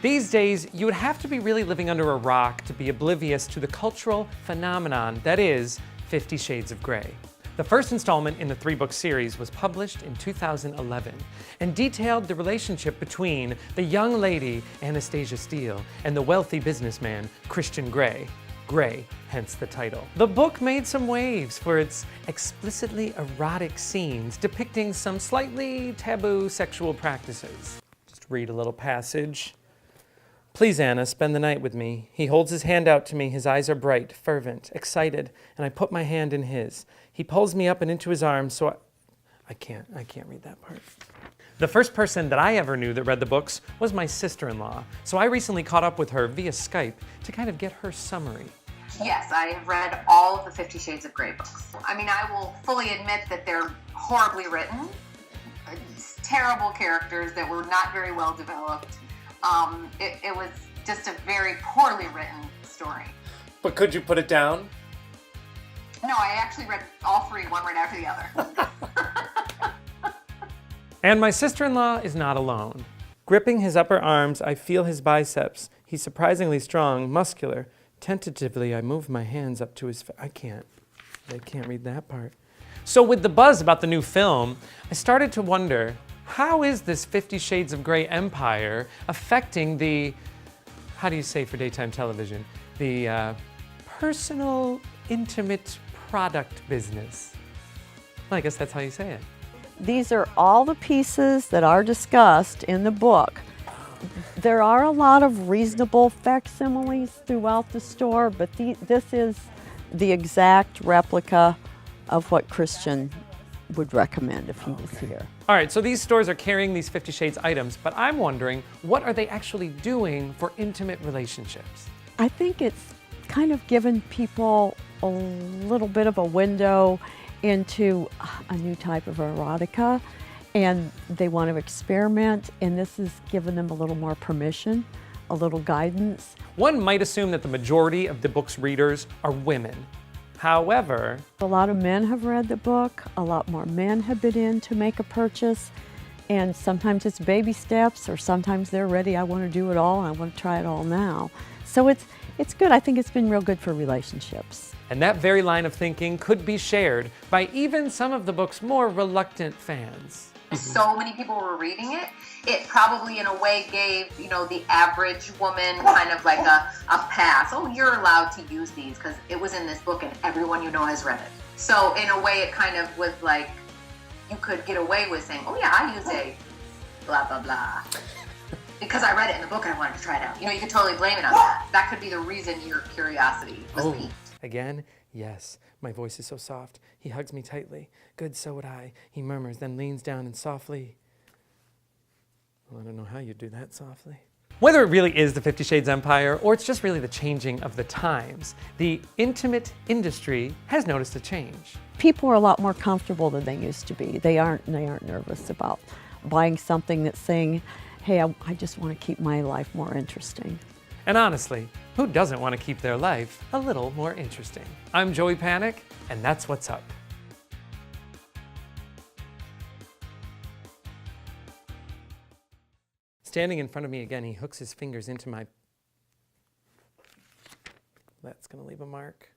These days, you would have to be really living under a rock to be oblivious to the cultural phenomenon that is 50 Shades of Grey. The first installment in the 3-book series was published in 2011 and detailed the relationship between the young lady, Anastasia Steele, and the wealthy businessman, Christian Grey. Grey, hence the title. The book made some waves for its explicitly erotic scenes depicting some slightly taboo sexual practices. Just read a little passage. Please, Anna, spend the night with me. He holds his hand out to me. His eyes are bright, fervent, excited, and I put my hand in his. He pulls me up and into his arms, so I can't read that part. The first person that I ever knew that read the books was my sister-in-law, so I recently caught up with her via Skype to kind of get her summary. Yes, I have read all of the 50 Shades of Grey books. I mean, I will fully admit that they're horribly written, terrible characters that were not very well developed. It was just a very poorly written story. But could you put it down? No, I actually read all three, one right after the other. And my sister-in-law is not alone. Gripping his upper arms, I feel his biceps. He's surprisingly strong, muscular. Tentatively, I move my hands up to his I can't read that part. So with the buzz about the new film, I started to wonder, how is this 50 Shades of Grey empire affecting the, how do you say for daytime television, the personal, intimate product business? Well, I guess that's how you say it. These are all the pieces that are discussed in the book. There are a lot of reasonable facsimiles throughout the store, but this is the exact replica of what Christian would recommend if he was here. All right, so these stores are carrying these 50 Shades items, but I'm wondering, what are they actually doing for intimate relationships? I think it's kind of given people a little bit of a window into a new type of erotica, and they want to experiment, and this has given them a little more permission, a little guidance. One might assume that the majority of the book's readers are women. However, a lot of men have read the book, a lot more men have been in to make a purchase, and sometimes it's baby steps, or sometimes they're ready, I want to do it all, and I want to try it all now. So it's good. I think it's been real good for relationships. And that very line of thinking could be shared by even some of the book's more reluctant fans. So many people were reading it. It probably in a way gave, the average woman kind of like a pass. Oh, you're allowed to use these because it was in this book and everyone has read it. So in a way it kind of was like, you could get away with saying, oh yeah, I use a blah, blah, blah. Because I read it in the book and I wanted to try it out. You could totally blame it on that. That could be the reason your curiosity was piqued. Again, yes. My voice is so soft. He hugs me tightly. Good, so would I. He murmurs, then leans down and softly. Well, I don't know how you do that softly. Whether it really is the 50 Shades empire, or it's just really the changing of the times, the intimate industry has noticed a change. People are a lot more comfortable than they used to be. They aren't nervous about buying something that's saying, hey, I just want to keep my life more interesting. And honestly, who doesn't want to keep their life a little more interesting? I'm Aubry Panek, and that's what's up. Standing in front of me again, he hooks his fingers into my... That's gonna leave a mark.